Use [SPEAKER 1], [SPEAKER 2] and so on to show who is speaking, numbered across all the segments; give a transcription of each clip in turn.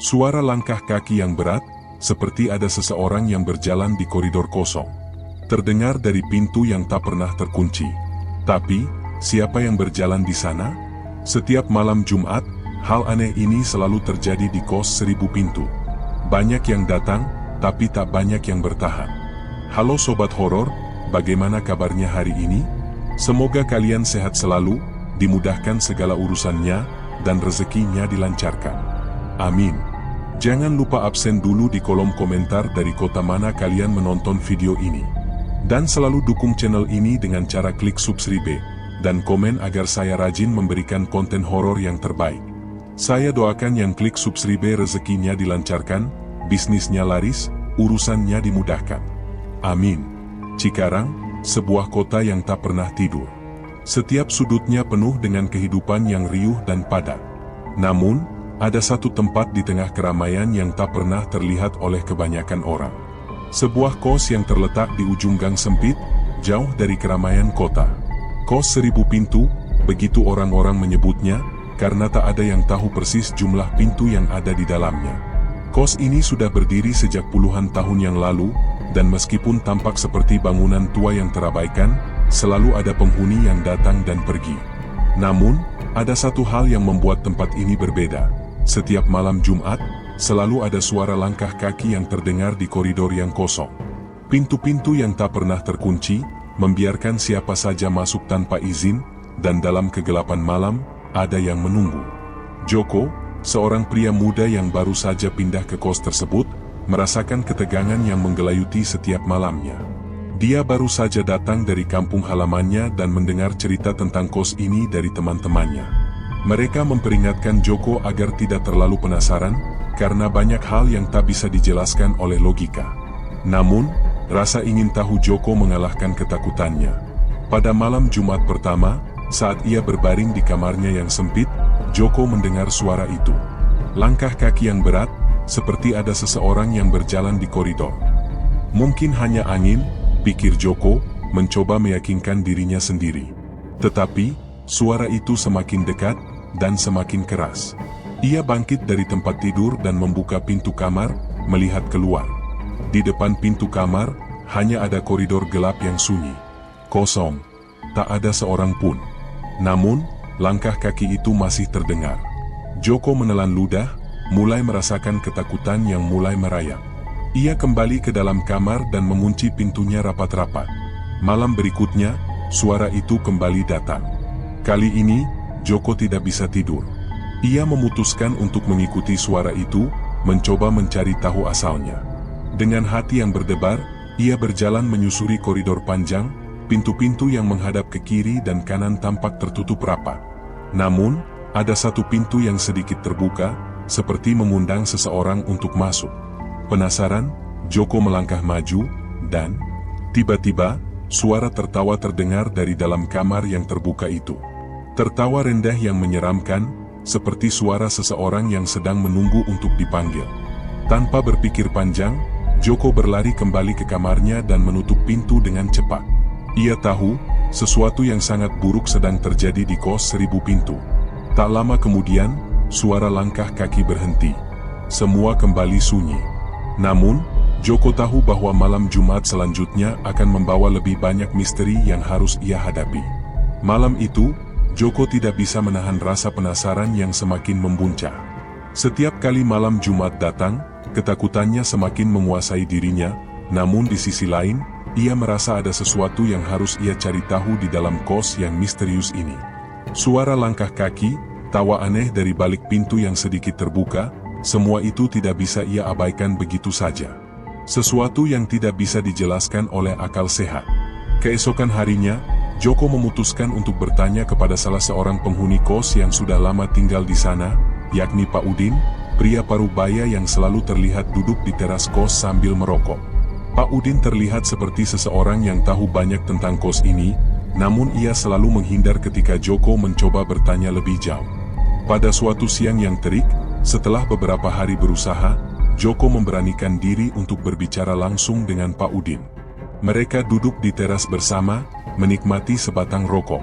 [SPEAKER 1] Suara langkah kaki yang berat, seperti ada seseorang yang berjalan di koridor kosong. Terdengar dari pintu yang tak pernah terkunci. Tapi, siapa yang berjalan di sana? Setiap malam Jumat, hal aneh ini selalu terjadi di kos 1000 pintu. Banyak yang datang, tapi tak banyak yang bertahan. Halo Sobat Horor, bagaimana kabarnya hari ini? Semoga kalian sehat selalu, dimudahkan segala urusannya, dan rezekinya dilancarkan. Amin. Jangan lupa absen dulu di kolom komentar dari kota mana kalian menonton video ini. Dan selalu dukung channel ini dengan cara klik subscribe, dan komen agar saya rajin memberikan konten horor yang terbaik. Saya doakan yang klik subscribe rezekinya dilancarkan, bisnisnya laris, urusannya dimudahkan. Amin. Cikarang, sebuah kota yang tak pernah tidur. Setiap sudutnya penuh dengan kehidupan yang riuh dan padat. Namun, ada satu tempat di tengah keramaian yang tak pernah terlihat oleh kebanyakan orang. Sebuah kos yang terletak di ujung gang sempit, jauh dari keramaian kota. Kos 1000 pintu, begitu orang-orang menyebutnya, karena tak ada yang tahu persis jumlah pintu yang ada di dalamnya. Kos ini sudah berdiri sejak puluhan tahun yang lalu, dan meskipun tampak seperti bangunan tua yang terabaikan, selalu ada penghuni yang datang dan pergi. Namun, ada satu hal yang membuat tempat ini berbeda. Setiap malam Jumat, selalu ada suara langkah kaki yang terdengar di koridor yang kosong. Pintu-pintu yang tak pernah terkunci, membiarkan siapa saja masuk tanpa izin, dan dalam kegelapan malam, ada yang menunggu. Joko, seorang pria muda yang baru saja pindah ke kos tersebut, merasakan ketegangan yang menggelayuti setiap malamnya. Dia baru saja datang dari kampung halamannya dan mendengar cerita tentang kos ini dari teman-temannya. Mereka memperingatkan Joko agar tidak terlalu penasaran, karena banyak hal yang tak bisa dijelaskan oleh logika. Namun, rasa ingin tahu Joko mengalahkan ketakutannya. Pada malam Jumat pertama, saat ia berbaring di kamarnya yang sempit, Joko mendengar suara itu. Langkah kaki yang berat, seperti ada seseorang yang berjalan di koridor. Mungkin hanya angin, pikir Joko, mencoba meyakinkan dirinya sendiri. Tetapi, suara itu semakin dekat, dan semakin keras. Ia bangkit dari tempat tidur dan membuka pintu kamar, melihat keluar. Di depan pintu kamar, hanya ada koridor gelap yang sunyi. Kosong. Tak ada seorang pun. Namun, langkah kaki itu masih terdengar. Joko menelan ludah, mulai merasakan ketakutan yang mulai merayap. Ia kembali ke dalam kamar dan mengunci pintunya rapat-rapat. Malam berikutnya, suara itu kembali datang. Kali ini, Joko tidak bisa tidur. Ia memutuskan untuk mengikuti suara itu, mencoba mencari tahu asalnya. Dengan hati yang berdebar, ia berjalan menyusuri koridor panjang, pintu-pintu yang menghadap ke kiri dan kanan tampak tertutup rapat. Namun, ada satu pintu yang sedikit terbuka, seperti mengundang seseorang untuk masuk. Penasaran, Joko melangkah maju, dan tiba-tiba, suara tertawa terdengar dari dalam kamar yang terbuka itu. Tertawa rendah yang menyeramkan, seperti suara seseorang yang sedang menunggu untuk dipanggil. Tanpa berpikir panjang, Joko berlari kembali ke kamarnya dan menutup pintu dengan cepat. Ia tahu, sesuatu yang sangat buruk sedang terjadi di kos 1000 pintu. Tak lama kemudian, suara langkah kaki berhenti. Semua kembali sunyi. Namun, Joko tahu bahwa malam Jumat selanjutnya akan membawa lebih banyak misteri yang harus ia hadapi. Malam itu, Joko tidak bisa menahan rasa penasaran yang semakin membuncah. Setiap kali malam Jumat datang, ketakutannya semakin menguasai dirinya, namun di sisi lain, ia merasa ada sesuatu yang harus ia cari tahu di dalam kos yang misterius ini. Suara langkah kaki, tawa aneh dari balik pintu yang sedikit terbuka, semua itu tidak bisa ia abaikan begitu saja. Sesuatu yang tidak bisa dijelaskan oleh akal sehat. Keesokan harinya, Joko memutuskan untuk bertanya kepada salah seorang penghuni kos yang sudah lama tinggal di sana, yakni Pak Udin, pria parubaya yang selalu terlihat duduk di teras kos sambil merokok. Pak Udin terlihat seperti seseorang yang tahu banyak tentang kos ini, namun ia selalu menghindar ketika Joko mencoba bertanya lebih jauh. Pada suatu siang yang terik, setelah beberapa hari berusaha, Joko memberanikan diri untuk berbicara langsung dengan Pak Udin. Mereka duduk di teras bersama, menikmati sebatang rokok.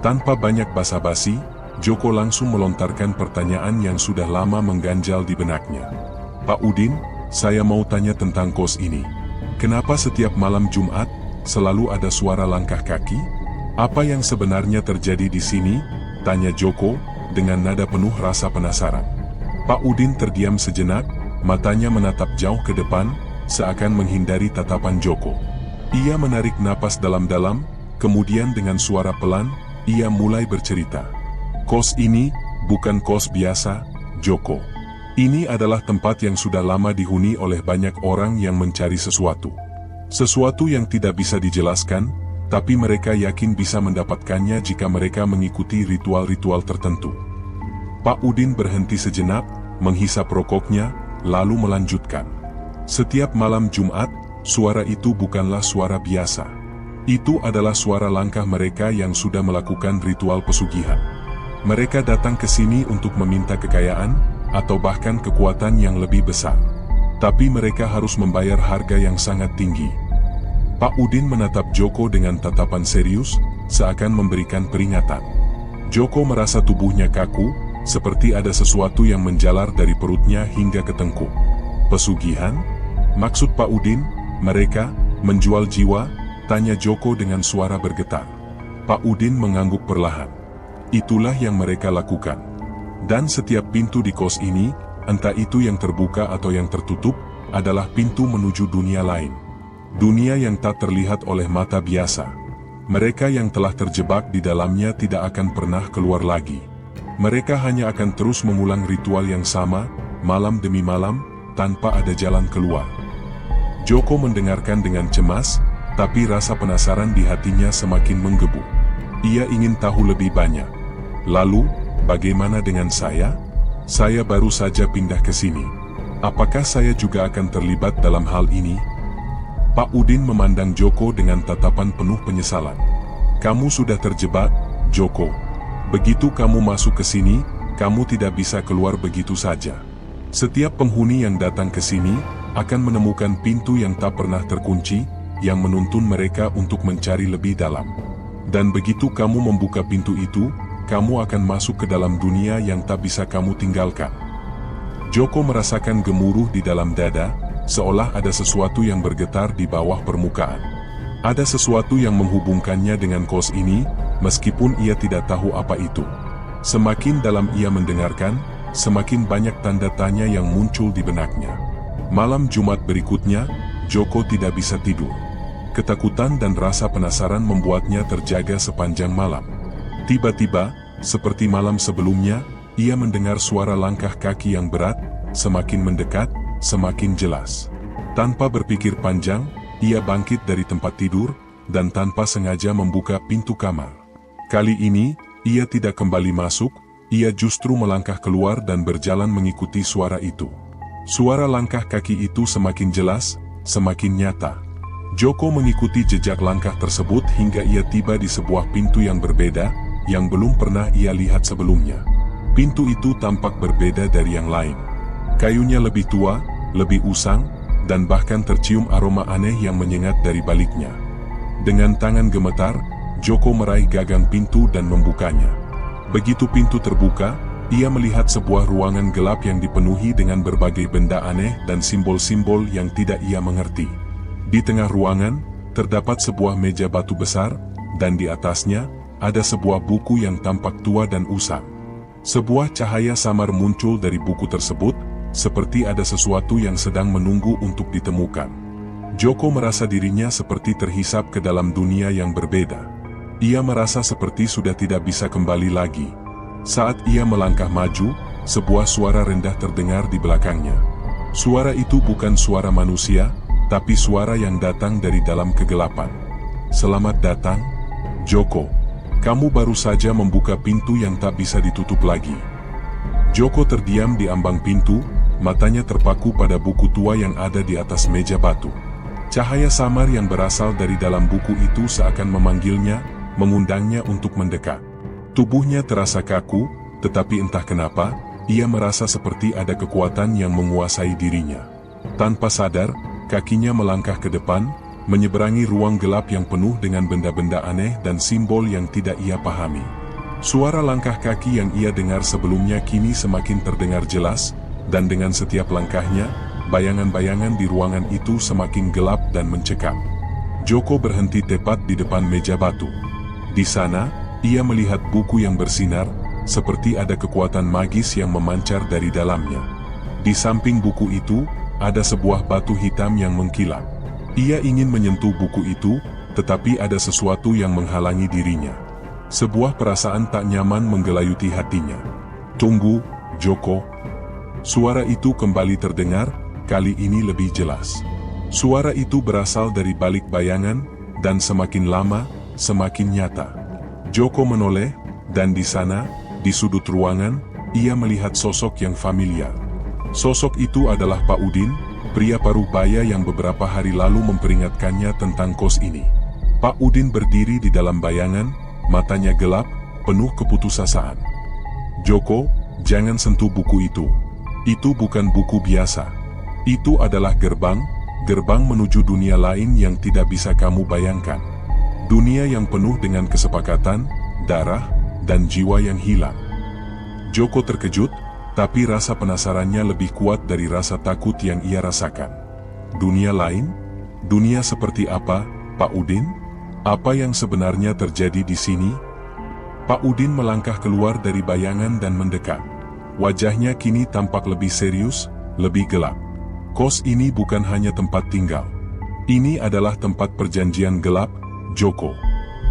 [SPEAKER 1] Tanpa banyak basa-basi, Joko langsung melontarkan pertanyaan yang sudah lama mengganjal di benaknya. "Pak Udin, saya mau tanya tentang kos ini. Kenapa setiap malam Jumat selalu ada suara langkah kaki? Apa yang sebenarnya terjadi di sini?" tanya Joko dengan nada penuh rasa penasaran. Pak Udin terdiam sejenak, matanya menatap jauh ke depan, seakan menghindari tatapan Joko. Ia menarik napas dalam-dalam, kemudian dengan suara pelan, ia mulai bercerita. "Kos ini bukan kos biasa, Joko. Ini adalah tempat yang sudah lama dihuni oleh banyak orang yang mencari sesuatu. Sesuatu yang tidak bisa dijelaskan, tapi mereka yakin bisa mendapatkannya jika mereka mengikuti ritual-ritual tertentu." Pak Udin berhenti sejenak, menghisap rokoknya, lalu melanjutkan. "Setiap malam Jumat, suara itu bukanlah suara biasa. Itu adalah suara langkah mereka yang sudah melakukan ritual pesugihan. Mereka datang ke sini untuk meminta kekayaan, atau bahkan kekuatan yang lebih besar. Tapi mereka harus membayar harga yang sangat tinggi." Pak Udin menatap Joko dengan tatapan serius, seakan memberikan peringatan. Joko merasa tubuhnya kaku, seperti ada sesuatu yang menjalar dari perutnya hingga ke tengkuk. "Pesugihan? Maksud Pak Udin, mereka menjual jiwa?" tanya Joko dengan suara bergetar. Pak Udin mengangguk perlahan. "Itulah yang mereka lakukan. Dan setiap pintu di kos ini, entah itu yang terbuka atau yang tertutup, adalah pintu menuju dunia lain. Dunia yang tak terlihat oleh mata biasa. Mereka yang telah terjebak di dalamnya tidak akan pernah keluar lagi. Mereka hanya akan terus mengulang ritual yang sama, malam demi malam, tanpa ada jalan keluar." Joko mendengarkan dengan cemas, tapi rasa penasaran di hatinya semakin menggebu. Ia ingin tahu lebih banyak. "Lalu, bagaimana dengan saya? Saya baru saja pindah ke sini. Apakah saya juga akan terlibat dalam hal ini?" Pak Udin memandang Joko dengan tatapan penuh penyesalan. "Kamu sudah terjebak, Joko. Begitu kamu masuk ke sini, kamu tidak bisa keluar begitu saja. Setiap penghuni yang datang ke sini akan menemukan pintu yang tak pernah terkunci, yang menuntun mereka untuk mencari lebih dalam. Dan begitu kamu membuka pintu itu, kamu akan masuk ke dalam dunia yang tak bisa kamu tinggalkan." Joko merasakan gemuruh di dalam dada, seolah ada sesuatu yang bergetar di bawah permukaan. Ada sesuatu yang menghubungkannya dengan kos ini, meskipun ia tidak tahu apa itu. Semakin dalam ia mendengarkan, semakin banyak tanda tanya yang muncul di benaknya. Malam Jumat berikutnya, Joko tidak bisa tidur. Ketakutan dan rasa penasaran membuatnya terjaga sepanjang malam. Tiba-tiba, seperti malam sebelumnya, ia mendengar suara langkah kaki yang berat, semakin mendekat, semakin jelas. Tanpa berpikir panjang, ia bangkit dari tempat tidur, dan tanpa sengaja membuka pintu kamar. Kali ini, ia tidak kembali masuk, ia justru melangkah keluar dan berjalan mengikuti suara itu. Suara langkah kaki itu semakin jelas, semakin nyata. Joko mengikuti jejak langkah tersebut hingga ia tiba di sebuah pintu yang berbeda, yang belum pernah ia lihat sebelumnya. Pintu itu tampak berbeda dari yang lain. Kayunya lebih tua, lebih usang, dan bahkan tercium aroma aneh yang menyengat dari baliknya. Dengan tangan gemetar, Joko meraih gagang pintu dan membukanya. Begitu pintu terbuka, ia melihat sebuah ruangan gelap yang dipenuhi dengan berbagai benda aneh dan simbol-simbol yang tidak ia mengerti. Di tengah ruangan, terdapat sebuah meja batu besar, dan di atasnya, ada sebuah buku yang tampak tua dan usang. Sebuah cahaya samar muncul dari buku tersebut, seperti ada sesuatu yang sedang menunggu untuk ditemukan. Joko merasa dirinya seperti terhisap ke dalam dunia yang berbeda. Ia merasa seperti sudah tidak bisa kembali lagi. Saat ia melangkah maju, sebuah suara rendah terdengar di belakangnya. Suara itu bukan suara manusia, tapi suara yang datang dari dalam kegelapan. "Selamat datang, Joko. Kamu baru saja membuka pintu yang tak bisa ditutup lagi." Joko terdiam di ambang pintu, matanya terpaku pada buku tua yang ada di atas meja batu. Cahaya samar yang berasal dari dalam buku itu seakan memanggilnya, mengundangnya untuk mendekat. Tubuhnya terasa kaku, tetapi entah kenapa, ia merasa seperti ada kekuatan yang menguasai dirinya. Tanpa sadar, kakinya melangkah ke depan, menyeberangi ruang gelap yang penuh dengan benda-benda aneh dan simbol yang tidak ia pahami. Suara langkah kaki yang ia dengar sebelumnya kini semakin terdengar jelas, dan dengan setiap langkahnya, bayangan-bayangan di ruangan itu semakin gelap dan mencekam. Joko berhenti tepat di depan meja batu. Di sana, ia melihat buku yang bersinar, seperti ada kekuatan magis yang memancar dari dalamnya. Di samping buku itu, ada sebuah batu hitam yang mengkilap. Ia ingin menyentuh buku itu, tetapi ada sesuatu yang menghalangi dirinya. Sebuah perasaan tak nyaman menggelayuti hatinya. "Tunggu, Joko." Suara itu kembali terdengar, kali ini lebih jelas. Suara itu berasal dari balik bayangan, dan semakin lama, semakin nyata. Joko menoleh, dan di sana, di sudut ruangan, ia melihat sosok yang familiar. Sosok itu adalah Pak Udin, pria paruh baya yang beberapa hari lalu memperingatkannya tentang kos ini. Pak Udin berdiri di dalam bayangan, matanya gelap, penuh keputusasaan. "Joko, jangan sentuh buku itu. Itu bukan buku biasa. Itu adalah gerbang menuju dunia lain yang tidak bisa kamu bayangkan. Dunia yang penuh dengan kesepakatan, darah, dan jiwa yang hilang." Joko terkejut, tapi rasa penasarannya lebih kuat dari rasa takut yang ia rasakan. Dunia lain? Dunia seperti apa, Pak Udin? Apa yang sebenarnya terjadi di sini? Pak Udin melangkah keluar dari bayangan dan mendekat. Wajahnya kini tampak lebih serius, lebih gelap. "Kos ini bukan hanya tempat tinggal. Ini adalah tempat perjanjian gelap, Joko.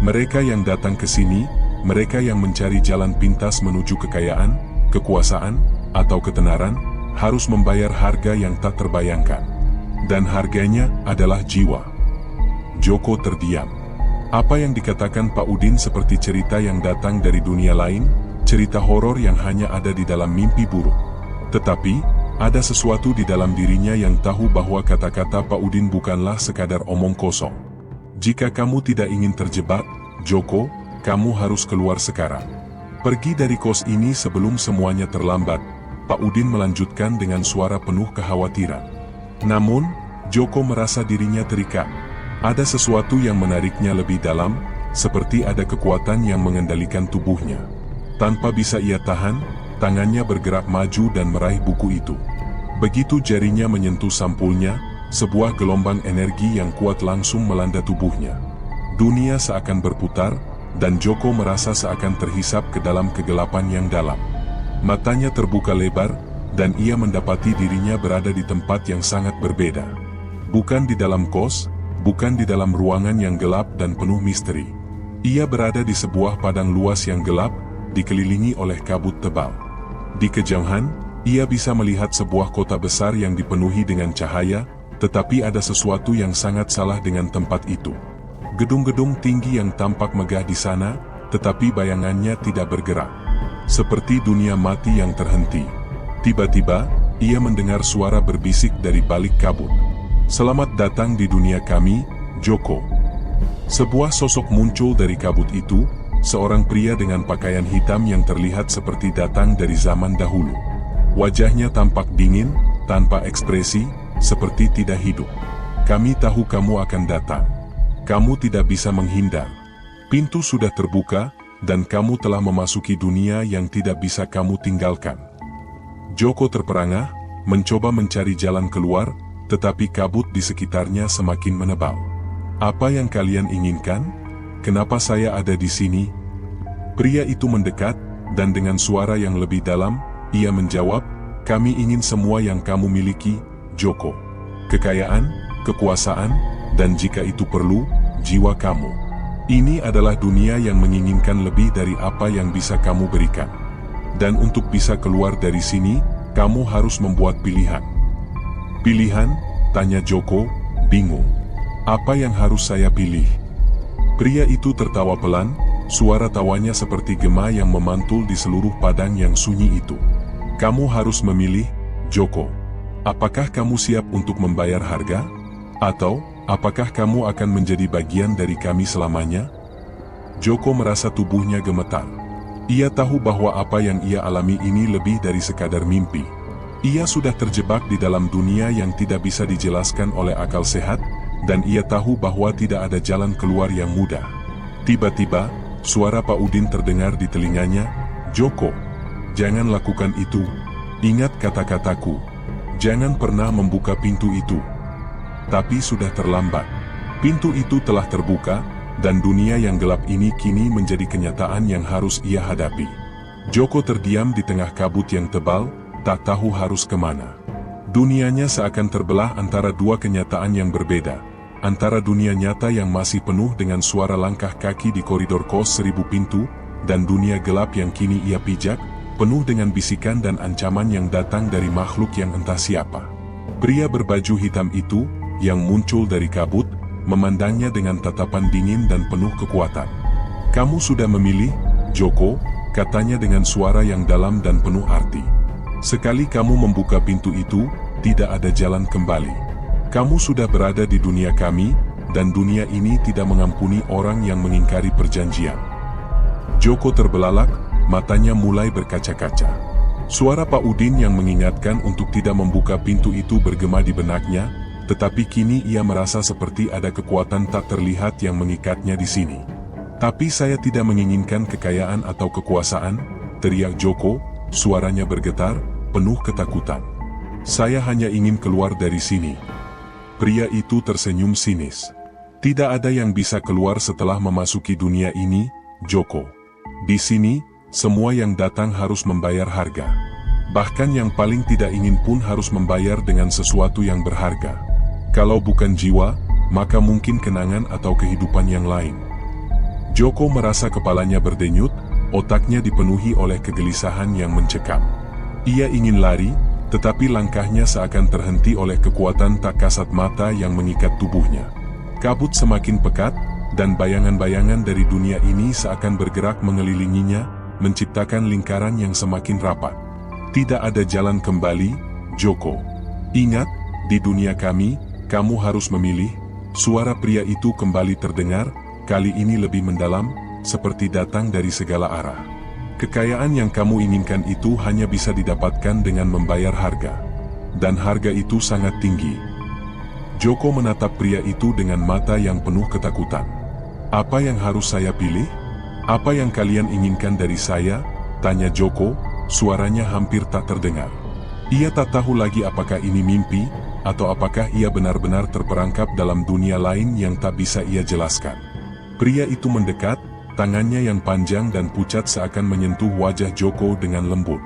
[SPEAKER 1] Mereka yang datang ke sini, mereka yang mencari jalan pintas menuju kekayaan, kekuasaan, atau ketenaran, harus membayar harga yang tak terbayangkan. Dan harganya adalah jiwa." Joko terdiam. Apa yang dikatakan Pak Udin seperti cerita yang datang dari dunia lain, cerita horor yang hanya ada di dalam mimpi buruk. Tetapi, ada sesuatu di dalam dirinya yang tahu bahwa kata-kata Pak Udin bukanlah sekadar omong kosong. "Jika kamu tidak ingin terjebak, Joko, kamu harus keluar sekarang. Pergi dari kos ini sebelum semuanya terlambat," Pak Udin melanjutkan dengan suara penuh kekhawatiran. Namun, Joko merasa dirinya terikat. Ada sesuatu yang menariknya lebih dalam, seperti ada kekuatan yang mengendalikan tubuhnya. Tanpa bisa ia tahan, tangannya bergerak maju dan meraih buku itu. Begitu jarinya menyentuh sampulnya, sebuah gelombang energi yang kuat langsung melanda tubuhnya. Dunia seakan berputar, dan Joko merasa seakan terhisap ke dalam kegelapan yang dalam. Matanya terbuka lebar, dan ia mendapati dirinya berada di tempat yang sangat berbeda. Bukan di dalam kos, bukan di dalam ruangan yang gelap dan penuh misteri. Ia berada di sebuah padang luas yang gelap, dikelilingi oleh kabut tebal. Di kejauhan, ia bisa melihat sebuah kota besar yang dipenuhi dengan cahaya, tetapi ada sesuatu yang sangat salah dengan tempat itu. Gedung-gedung tinggi yang tampak megah di sana, tetapi bayangannya tidak bergerak. Seperti dunia mati yang terhenti. Tiba-tiba, ia mendengar suara berbisik dari balik kabut. "Selamat datang di dunia kami, Joko." Sebuah sosok muncul dari kabut itu, seorang pria dengan pakaian hitam yang terlihat seperti datang dari zaman dahulu. Wajahnya tampak dingin, tanpa ekspresi, seperti tidak hidup. "Kami tahu kamu akan datang. Kamu tidak bisa menghindar. Pintu sudah terbuka, dan kamu telah memasuki dunia yang tidak bisa kamu tinggalkan." Joko terperangah, mencoba mencari jalan keluar, tetapi kabut di sekitarnya semakin menebal. "Apa yang kalian inginkan? Kenapa saya ada di sini?" Pria itu mendekat, dan dengan suara yang lebih dalam, ia menjawab, "Kami ingin semua yang kamu miliki, Joko. Kekayaan, kekuasaan, dan jika itu perlu, jiwa kamu. Ini adalah dunia yang menginginkan lebih dari apa yang bisa kamu berikan. Dan untuk bisa keluar dari sini, kamu harus membuat pilihan." "Pilihan?" tanya Joko, bingung. "Apa yang harus saya pilih?" Pria itu tertawa pelan, suara tawanya seperti gema yang memantul di seluruh padang yang sunyi itu. "Kamu harus memilih, Joko. Apakah kamu siap untuk membayar harga? Atau, apakah kamu akan menjadi bagian dari kami selamanya?" Joko merasa tubuhnya gemetar. Ia tahu bahwa apa yang ia alami ini lebih dari sekadar mimpi. Ia sudah terjebak di dalam dunia yang tidak bisa dijelaskan oleh akal sehat, dan ia tahu bahwa tidak ada jalan keluar yang mudah. Tiba-tiba, suara Pak Udin terdengar di telinganya. "Joko, jangan lakukan itu. Ingat kata-kataku. Jangan pernah membuka pintu itu." Tapi sudah terlambat. Pintu itu telah terbuka, dan dunia yang gelap ini kini menjadi kenyataan yang harus ia hadapi. Joko terdiam di tengah kabut yang tebal, tak tahu harus kemana. Dunianya seakan terbelah antara dua kenyataan yang berbeda. Antara dunia nyata yang masih penuh dengan suara langkah kaki di koridor kos 1000 pintu, dan dunia gelap yang kini ia pijak, penuh dengan bisikan dan ancaman yang datang dari makhluk yang entah siapa. Pria berbaju hitam itu, yang muncul dari kabut, memandangnya dengan tatapan dingin dan penuh kekuatan. "Kamu sudah memilih, Joko," katanya dengan suara yang dalam dan penuh arti. "Sekali kamu membuka pintu itu, tidak ada jalan kembali. Kamu sudah berada di dunia kami, dan dunia ini tidak mengampuni orang yang mengingkari perjanjian." Joko terbelalak, matanya mulai berkaca-kaca. Suara Pak Udin yang mengingatkan untuk tidak membuka pintu itu bergema di benaknya, tetapi kini ia merasa seperti ada kekuatan tak terlihat yang mengikatnya di sini. "Tapi saya tidak menginginkan kekayaan atau kekuasaan," teriak Joko, suaranya bergetar, penuh ketakutan. "Saya hanya ingin keluar dari sini." Pria itu tersenyum sinis. "Tidak ada yang bisa keluar setelah memasuki dunia ini, Joko. Di sini, semua yang datang harus membayar harga. Bahkan yang paling tidak ingin pun harus membayar dengan sesuatu yang berharga. Kalau bukan jiwa, maka mungkin kenangan atau kehidupan yang lain." Joko merasa kepalanya berdenyut, otaknya dipenuhi oleh kegelisahan yang mencekam. Ia ingin lari, tetapi langkahnya seakan terhenti oleh kekuatan tak kasat mata yang mengikat tubuhnya. Kabut semakin pekat, dan bayangan-bayangan dari dunia ini seakan bergerak mengelilinginya, menciptakan lingkaran yang semakin rapat. "Tidak ada jalan kembali, Joko. Ingat, di dunia kami, kamu harus memilih." Suara pria itu kembali terdengar, kali ini lebih mendalam, seperti datang dari segala arah. "Kekayaan yang kamu inginkan itu hanya bisa didapatkan dengan membayar harga. Dan harga itu sangat tinggi." Joko menatap pria itu dengan mata yang penuh ketakutan. "Apa yang harus saya pilih? Apa yang kalian inginkan dari saya?" tanya Joko, suaranya hampir tak terdengar. Ia tak tahu lagi apakah ini mimpi, atau apakah ia benar-benar terperangkap dalam dunia lain yang tak bisa ia jelaskan. Pria itu mendekat, tangannya yang panjang dan pucat seakan menyentuh wajah Joko dengan lembut.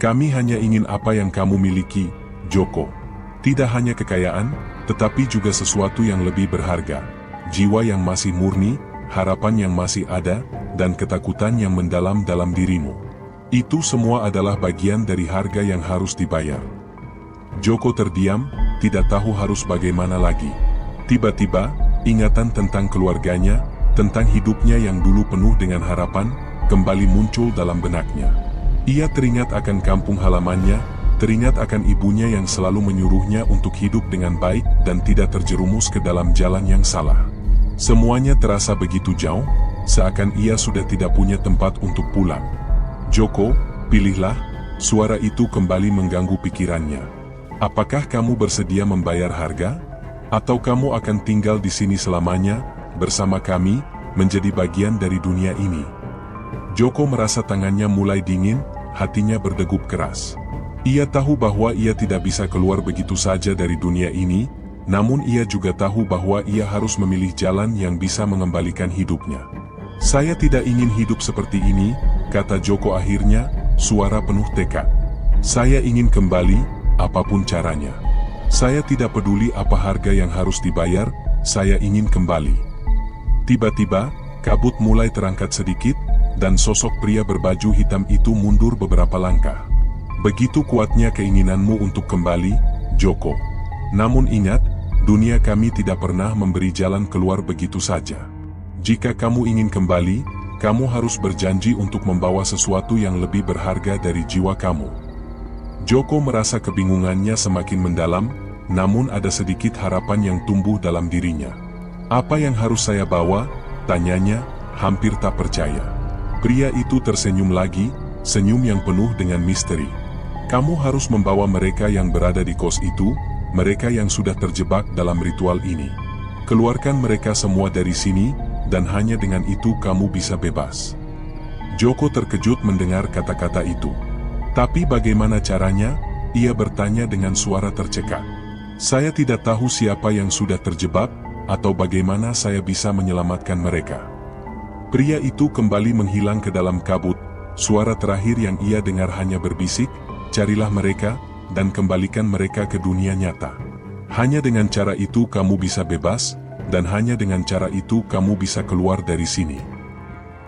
[SPEAKER 1] "Kami hanya ingin apa yang kamu miliki, Joko. Tidak hanya kekayaan, tetapi juga sesuatu yang lebih berharga. Jiwa yang masih murni, harapan yang masih ada, dan ketakutan yang mendalam dalam dirimu. Itu semua adalah bagian dari harga yang harus dibayar." Joko terdiam, tidak tahu harus bagaimana lagi. Tiba-tiba, ingatan tentang keluarganya, tentang hidupnya yang dulu penuh dengan harapan, kembali muncul dalam benaknya. Ia teringat akan kampung halamannya, teringat akan ibunya yang selalu menyuruhnya untuk hidup dengan baik dan tidak terjerumus ke dalam jalan yang salah. Semuanya terasa begitu jauh, seakan ia sudah tidak punya tempat untuk pulang. "Joko, pilihlah," suara itu kembali mengganggu pikirannya. "Apakah kamu bersedia membayar harga? Atau kamu akan tinggal di sini selamanya, bersama kami, menjadi bagian dari dunia ini?" Joko merasa tangannya mulai dingin, hatinya berdegup keras. Ia tahu bahwa ia tidak bisa keluar begitu saja dari dunia ini, namun ia juga tahu bahwa ia harus memilih jalan yang bisa mengembalikan hidupnya. "Saya tidak ingin hidup seperti ini," kata Joko akhirnya, suara penuh tekad. "Saya ingin kembali, apapun caranya. Saya tidak peduli apa harga yang harus dibayar, saya ingin kembali." Tiba-tiba, kabut mulai terangkat sedikit, dan sosok pria berbaju hitam itu mundur beberapa langkah. "Begitu kuatnya keinginanmu untuk kembali, Joko. Namun ingat, dunia kami tidak pernah memberi jalan keluar begitu saja. Jika kamu ingin kembali, kamu harus berjanji untuk membawa sesuatu yang lebih berharga dari jiwa kamu." Joko merasa kebingungannya semakin mendalam, namun ada sedikit harapan yang tumbuh dalam dirinya. "Apa yang harus saya bawa?" tanyanya, hampir tak percaya. Pria itu tersenyum lagi, senyum yang penuh dengan misteri. "Kamu harus membawa mereka yang berada di kos itu, mereka yang sudah terjebak dalam ritual ini. Keluarkan mereka semua dari sini, dan hanya dengan itu kamu bisa bebas." Joko terkejut mendengar kata-kata itu. "Tapi bagaimana caranya?" ia bertanya dengan suara tercekat. "Saya tidak tahu siapa yang sudah terjebak, atau bagaimana saya bisa menyelamatkan mereka." Pria itu kembali menghilang ke dalam kabut. Suara terakhir yang ia dengar hanya berbisik, "Carilah mereka, dan kembalikan mereka ke dunia nyata. Hanya dengan cara itu kamu bisa bebas, dan hanya dengan cara itu kamu bisa keluar dari sini."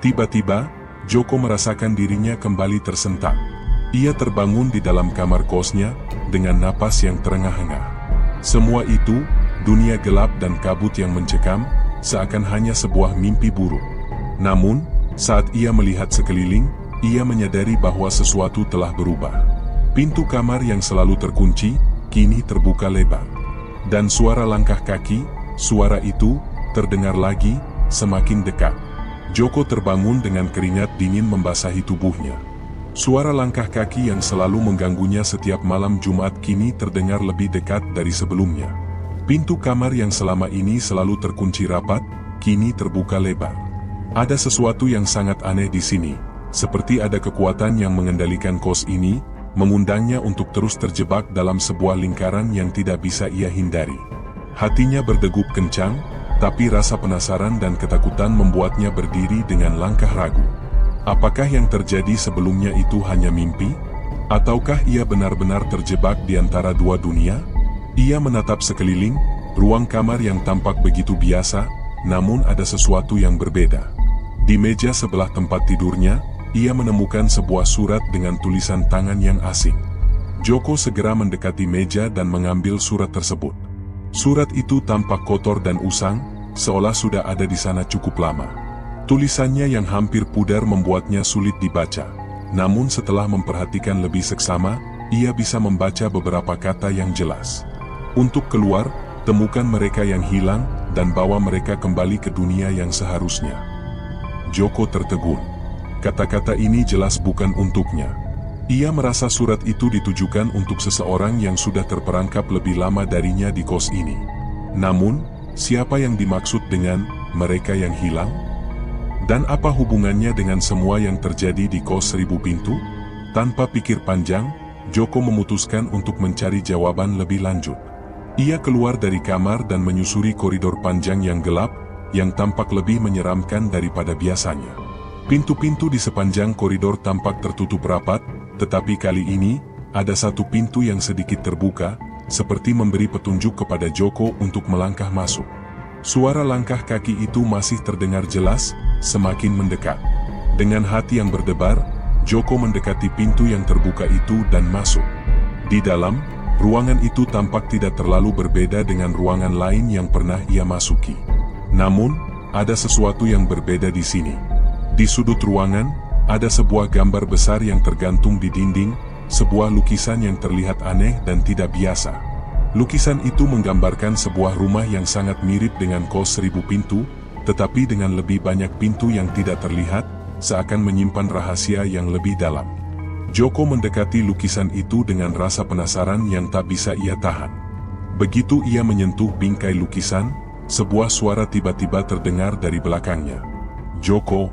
[SPEAKER 1] Tiba-tiba, Joko merasakan dirinya kembali tersentak. Ia terbangun di dalam kamar kosnya, dengan napas yang terengah-engah. Semua itu, dunia gelap dan kabut yang mencekam, seakan hanya sebuah mimpi buruk. Namun, saat ia melihat sekeliling, ia menyadari bahwa sesuatu telah berubah. Pintu kamar yang selalu terkunci, kini terbuka lebar. Dan suara langkah kaki, suara itu, terdengar lagi, semakin dekat. Joko terbangun dengan keringat dingin membasahi tubuhnya. Suara langkah kaki yang selalu mengganggunya setiap malam Jumat kini terdengar lebih dekat dari sebelumnya. Pintu kamar yang selama ini selalu terkunci rapat, kini terbuka lebar. Ada sesuatu yang sangat aneh di sini, seperti ada kekuatan yang mengendalikan kos ini, mengundangnya untuk terus terjebak dalam sebuah lingkaran yang tidak bisa ia hindari. Hatinya berdegup kencang, tapi rasa penasaran dan ketakutan membuatnya berdiri dengan langkah ragu. Apakah yang terjadi sebelumnya itu hanya mimpi? Ataukah ia benar-benar terjebak di antara dua dunia? Ia menatap sekeliling, ruang kamar yang tampak begitu biasa, namun ada sesuatu yang berbeda. Di meja sebelah tempat tidurnya, ia menemukan sebuah surat dengan tulisan tangan yang asing. Joko segera mendekati meja dan mengambil surat tersebut. Surat itu tampak kotor dan usang, seolah sudah ada di sana cukup lama. Tulisannya yang hampir pudar membuatnya sulit dibaca. Namun setelah memperhatikan lebih seksama, ia bisa membaca beberapa kata yang jelas. "Untuk keluar, temukan mereka yang hilang, dan bawa mereka kembali ke dunia yang seharusnya." Joko tertegun. Kata-kata ini jelas bukan untuknya. Ia merasa surat itu ditujukan untuk seseorang yang sudah terperangkap lebih lama darinya di kos ini. Namun, siapa yang dimaksud dengan mereka yang hilang? Dan apa hubungannya dengan semua yang terjadi di kos 1000 pintu? Tanpa pikir panjang, Joko memutuskan untuk mencari jawaban lebih lanjut. Ia keluar dari kamar dan menyusuri koridor panjang yang gelap, yang tampak lebih menyeramkan daripada biasanya. Pintu-pintu di sepanjang koridor tampak tertutup rapat, tetapi kali ini, ada satu pintu yang sedikit terbuka, seperti memberi petunjuk kepada Joko untuk melangkah masuk. Suara langkah kaki itu masih terdengar jelas, semakin mendekat. Dengan hati yang berdebar, Joko mendekati pintu yang terbuka itu dan masuk. Di dalam, ruangan itu tampak tidak terlalu berbeda dengan ruangan lain yang pernah ia masuki. Namun, ada sesuatu yang berbeda di sini. Di sudut ruangan, ada sebuah gambar besar yang tergantung di dinding, sebuah lukisan yang terlihat aneh dan tidak biasa. Lukisan itu menggambarkan sebuah rumah yang sangat mirip dengan kos 1000 pintu, tetapi dengan lebih banyak pintu yang tidak terlihat, seakan menyimpan rahasia yang lebih dalam. Joko mendekati lukisan itu dengan rasa penasaran yang tak bisa ia tahan. Begitu ia menyentuh bingkai lukisan, sebuah suara tiba-tiba terdengar dari belakangnya. "Joko!"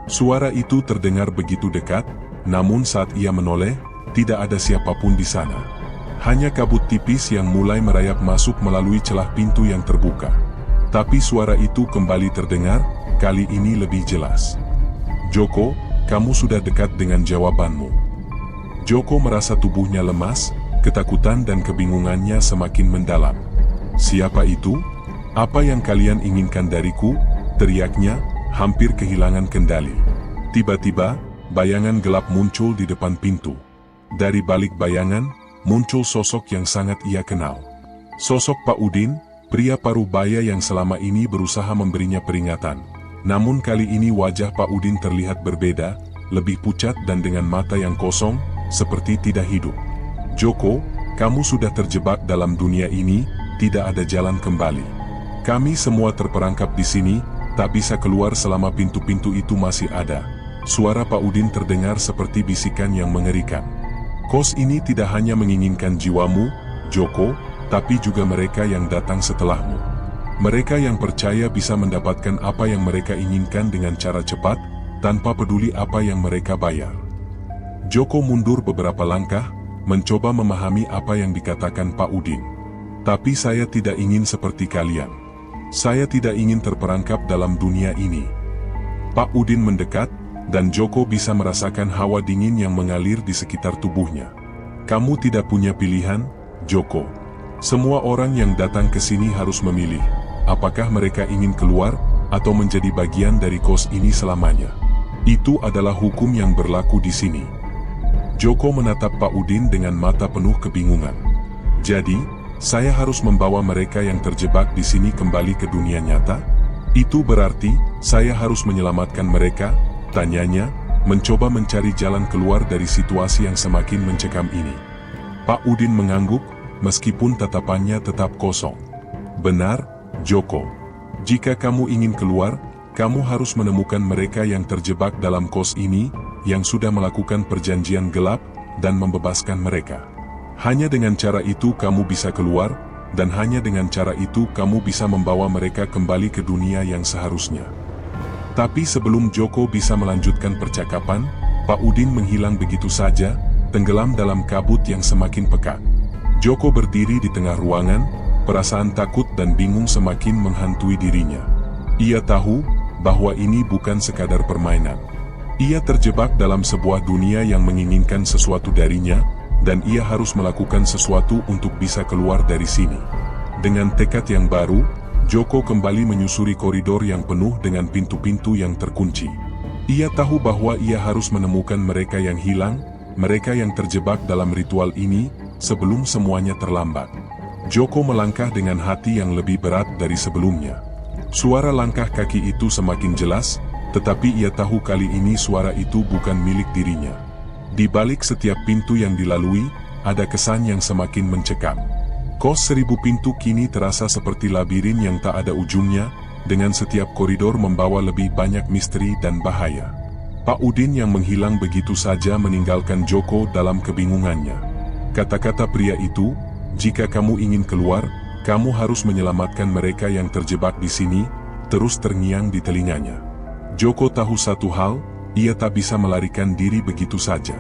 [SPEAKER 1] Suara itu terdengar begitu dekat, namun saat ia menoleh, tidak ada siapapun di sana. Hanya kabut tipis yang mulai merayap masuk melalui celah pintu yang terbuka. Tapi suara itu kembali terdengar, kali ini lebih jelas. "Joko, kamu sudah dekat dengan jawabanmu." Joko merasa tubuhnya lemas, ketakutan dan kebingungannya semakin mendalam. "Siapa itu? Apa yang kalian inginkan dariku?" teriaknya, hampir kehilangan kendali. Tiba-tiba, bayangan gelap muncul di depan pintu. Dari balik bayangan, muncul sosok yang sangat ia kenal. Sosok Pak Udin, pria paruh baya yang selama ini berusaha memberinya peringatan. Namun kali ini wajah Pak Udin terlihat berbeda, lebih pucat dan dengan mata yang kosong, seperti tidak hidup. "Joko, kamu sudah terjebak dalam dunia ini, tidak ada jalan kembali. Kami semua terperangkap di sini, tak bisa keluar selama pintu-pintu itu masih ada." Suara Pak Udin terdengar seperti bisikan yang mengerikan. "Kos ini tidak hanya menginginkan jiwamu, Joko, tapi juga mereka yang datang setelahmu. Mereka yang percaya bisa mendapatkan apa yang mereka inginkan dengan cara cepat, tanpa peduli apa yang mereka bayar. Joko mundur beberapa langkah, mencoba memahami apa yang dikatakan Pak Udin. Tapi saya tidak ingin seperti kalian. Saya tidak ingin terperangkap dalam dunia ini. Pak Udin mendekat, dan Joko bisa merasakan hawa dingin yang mengalir di sekitar tubuhnya. Kamu tidak punya pilihan, Joko. Semua orang yang datang ke sini harus memilih, apakah mereka ingin keluar, atau menjadi bagian dari kos ini selamanya. Itu adalah hukum yang berlaku di sini. Joko menatap Pak Udin dengan mata penuh kebingungan. Jadi, saya harus membawa mereka yang terjebak di sini kembali ke dunia nyata? Itu berarti, saya harus menyelamatkan mereka, tanyanya, mencoba mencari jalan keluar dari situasi yang semakin mencekam ini. Pak Udin mengangguk, meskipun tatapannya tetap kosong. Benar, Joko. Jika kamu ingin keluar, kamu harus menemukan mereka yang terjebak dalam kos ini, yang sudah melakukan perjanjian gelap, dan membebaskan mereka. Hanya dengan cara itu kamu bisa keluar, dan hanya dengan cara itu kamu bisa membawa mereka kembali ke dunia yang seharusnya. Tapi sebelum Joko bisa melanjutkan percakapan, Pak Udin menghilang begitu saja, tenggelam dalam kabut yang semakin pekat. Joko berdiri di tengah ruangan, perasaan takut dan bingung semakin menghantui dirinya. Ia tahu bahwa ini bukan sekadar permainan. Ia terjebak dalam sebuah dunia yang menginginkan sesuatu darinya, dan ia harus melakukan sesuatu untuk bisa keluar dari sini. Dengan tekad yang baru, Joko kembali menyusuri koridor yang penuh dengan pintu-pintu yang terkunci. Ia tahu bahwa ia harus menemukan mereka yang hilang, mereka yang terjebak dalam ritual ini, sebelum semuanya terlambat. Joko melangkah dengan hati yang lebih berat dari sebelumnya. Suara langkah kaki itu semakin jelas, tetapi ia tahu kali ini suara itu bukan milik dirinya. Di balik setiap pintu yang dilalui, ada kesan yang semakin mencekam. Kos 1000 pintu kini terasa seperti labirin yang tak ada ujungnya, dengan setiap koridor membawa lebih banyak misteri dan bahaya. Pak Udin yang menghilang begitu saja meninggalkan Joko dalam kebingungannya. Kata-kata pria itu, jika kamu ingin keluar, kamu harus menyelamatkan mereka yang terjebak di sini, terus terngiang di telinganya. Joko tahu satu hal, ia tak bisa melarikan diri begitu saja.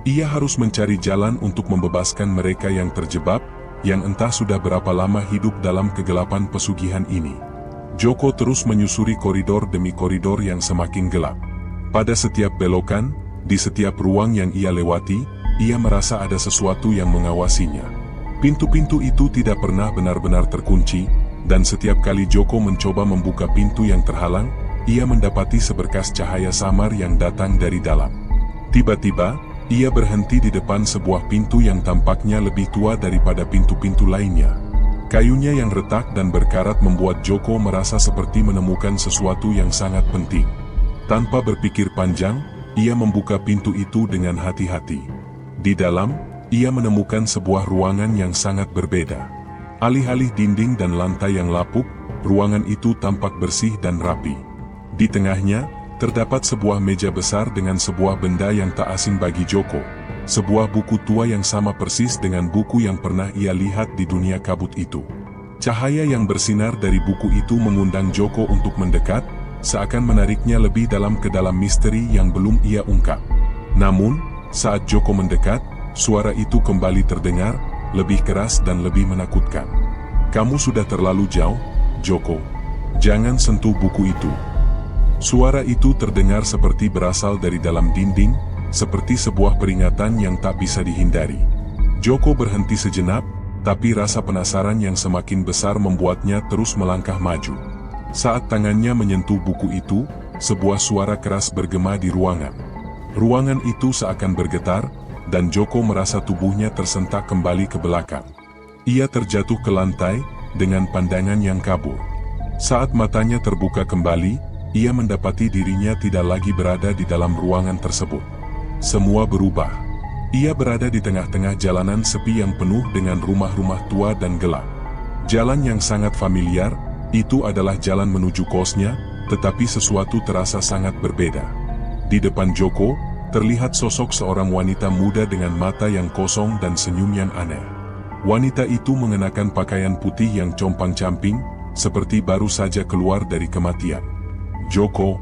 [SPEAKER 1] Ia harus mencari jalan untuk membebaskan mereka yang terjebak, yang entah sudah berapa lama hidup dalam kegelapan pesugihan ini. Joko terus menyusuri koridor demi koridor yang semakin gelap. Pada setiap belokan, di setiap ruang yang ia lewati, ia merasa ada sesuatu yang mengawasinya. Pintu-pintu itu tidak pernah benar-benar terkunci, dan setiap kali Joko mencoba membuka pintu yang terhalang, ia mendapati seberkas cahaya samar yang datang dari dalam. Tiba-tiba, ia berhenti di depan sebuah pintu yang tampaknya lebih tua daripada pintu-pintu lainnya. Kayunya yang retak dan berkarat membuat Joko merasa seperti menemukan sesuatu yang sangat penting. Tanpa berpikir panjang, ia membuka pintu itu dengan hati-hati. Di dalam, ia menemukan sebuah ruangan yang sangat berbeda. Alih-alih dinding dan lantai yang lapuk, ruangan itu tampak bersih dan rapi. Di tengahnya, terdapat sebuah meja besar dengan sebuah benda yang tak asing bagi Joko. Sebuah buku tua yang sama persis dengan buku yang pernah ia lihat di dunia kabut itu. Cahaya yang bersinar dari buku itu mengundang Joko untuk mendekat, seakan menariknya lebih dalam ke dalam misteri yang belum ia ungkap. Namun, saat Joko mendekat, suara itu kembali terdengar, lebih keras dan lebih menakutkan. Kamu sudah terlalu jauh, Joko. Jangan sentuh buku itu. Suara itu terdengar seperti berasal dari dalam dinding, seperti sebuah peringatan yang tak bisa dihindari. Joko berhenti sejenak, tapi rasa penasaran yang semakin besar membuatnya terus melangkah maju. Saat tangannya menyentuh buku itu, sebuah suara keras bergema di ruangan. Ruangan itu seakan bergetar, dan Joko merasa tubuhnya tersentak kembali ke belakang. Ia terjatuh ke lantai, dengan pandangan yang kabur. Saat matanya terbuka kembali, ia mendapati dirinya tidak lagi berada di dalam ruangan tersebut. Semua berubah. Ia berada di tengah-tengah jalanan sepi yang penuh dengan rumah-rumah tua dan gelap. Jalan yang sangat familiar, itu adalah jalan menuju kosnya, tetapi sesuatu terasa sangat berbeda. Di depan Joko, terlihat sosok seorang wanita muda dengan mata yang kosong dan senyum yang aneh. Wanita itu mengenakan pakaian putih yang compang-camping, seperti baru saja keluar dari kematian. "Joko."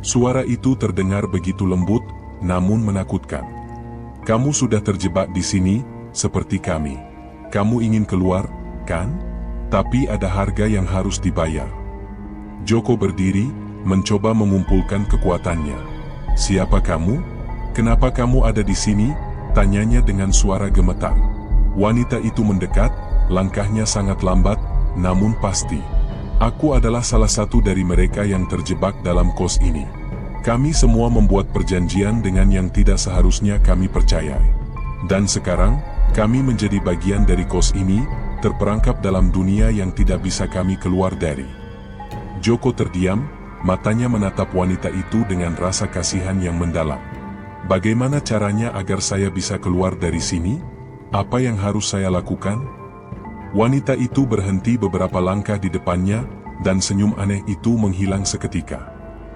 [SPEAKER 1] Suara itu terdengar begitu lembut, namun menakutkan. "Kamu sudah terjebak di sini, seperti kami. Kamu ingin keluar, kan? Tapi ada harga yang harus dibayar." Joko berdiri, mencoba mengumpulkan kekuatannya. "Siapa kamu? Kenapa kamu ada di sini?" tanyanya dengan suara gemetar. Wanita itu mendekat, langkahnya sangat lambat, namun pasti. "Aku adalah salah satu dari mereka yang terjebak dalam kos ini. Kami semua membuat perjanjian dengan yang tidak seharusnya kami percayai. Dan sekarang, kami menjadi bagian dari kos ini, terperangkap dalam dunia yang tidak bisa kami keluar dari." Joko terdiam, matanya menatap wanita itu dengan rasa kasihan yang mendalam. "Bagaimana caranya agar saya bisa keluar dari sini? Apa yang harus saya lakukan?" Wanita itu berhenti beberapa langkah di depannya, dan senyum aneh itu menghilang seketika.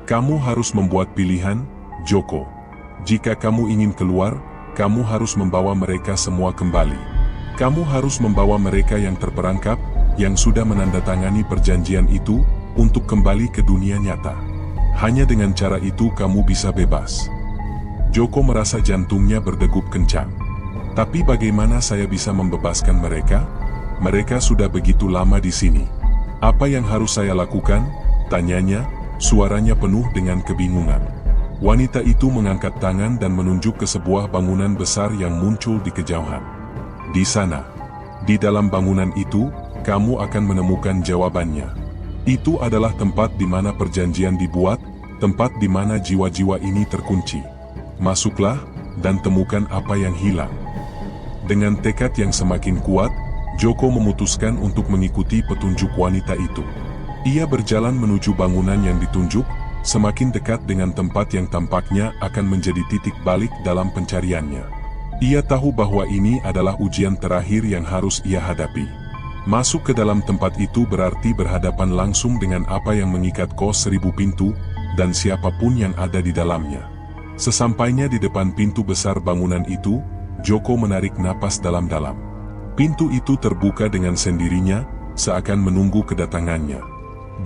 [SPEAKER 1] "Kamu harus membuat pilihan, Joko. Jika kamu ingin keluar, kamu harus membawa mereka semua kembali. Kamu harus membawa mereka yang terperangkap, yang sudah menandatangani perjanjian itu, untuk kembali ke dunia nyata. Hanya dengan cara itu kamu bisa bebas." Joko merasa jantungnya berdegup kencang. "Tapi bagaimana saya bisa membebaskan mereka? Mereka sudah begitu lama di sini. Apa yang harus saya lakukan?" tanyanya, suaranya penuh dengan kebingungan. Wanita itu mengangkat tangan dan menunjuk ke sebuah bangunan besar yang muncul di kejauhan. "Di sana, di dalam bangunan itu, kamu akan menemukan jawabannya. Itu adalah tempat di mana perjanjian dibuat, tempat di mana jiwa-jiwa ini terkunci. Masuklah, dan temukan apa yang hilang." Dengan tekad yang semakin kuat, Joko memutuskan untuk mengikuti petunjuk wanita itu. Ia berjalan menuju bangunan yang ditunjuk, semakin dekat dengan tempat yang tampaknya akan menjadi titik balik dalam pencariannya. Ia tahu bahwa ini adalah ujian terakhir yang harus ia hadapi. Masuk ke dalam tempat itu berarti berhadapan langsung dengan apa yang mengikat kos 1000 pintu, dan siapapun yang ada di dalamnya. Sesampainya di depan pintu besar bangunan itu, Joko menarik napas dalam-dalam. Pintu itu terbuka dengan sendirinya, seakan menunggu kedatangannya.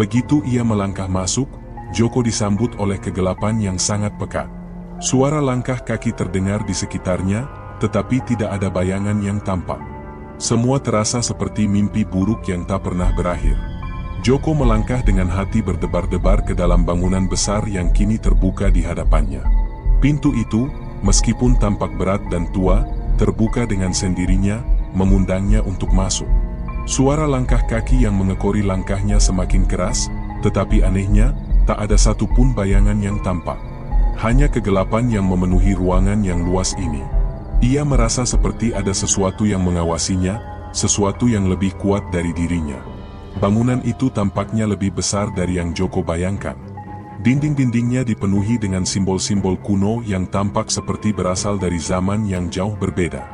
[SPEAKER 1] Begitu ia melangkah masuk, Joko disambut oleh kegelapan yang sangat pekat. Suara langkah kaki terdengar di sekitarnya, tetapi tidak ada bayangan yang tampak. Semua terasa seperti mimpi buruk yang tak pernah berakhir. Joko melangkah dengan hati berdebar-debar ke dalam bangunan besar yang kini terbuka di hadapannya. Pintu itu, meskipun tampak berat dan tua, terbuka dengan sendirinya, mengundangnya untuk masuk. Suara langkah kaki yang mengekori langkahnya semakin keras, tetapi anehnya, tak ada satupun bayangan yang tampak. Hanya kegelapan yang memenuhi ruangan yang luas ini. Ia merasa seperti ada sesuatu yang mengawasinya, sesuatu yang lebih kuat dari dirinya. Bangunan itu tampaknya lebih besar dari yang Joko bayangkan. Dinding-dindingnya dipenuhi dengan simbol-simbol kuno yang tampak seperti berasal dari zaman yang jauh berbeda.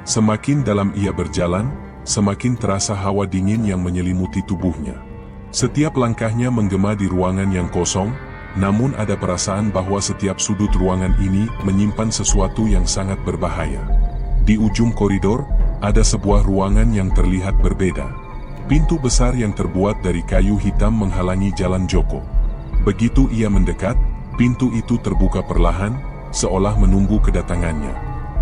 [SPEAKER 1] Semakin dalam ia berjalan, semakin terasa hawa dingin yang menyelimuti tubuhnya. Setiap langkahnya menggema di ruangan yang kosong, namun ada perasaan bahwa setiap sudut ruangan ini menyimpan sesuatu yang sangat berbahaya. Di ujung koridor, ada sebuah ruangan yang terlihat berbeda. Pintu besar yang terbuat dari kayu hitam menghalangi jalan Joko. Begitu ia mendekat, pintu itu terbuka perlahan, seolah menunggu kedatangannya.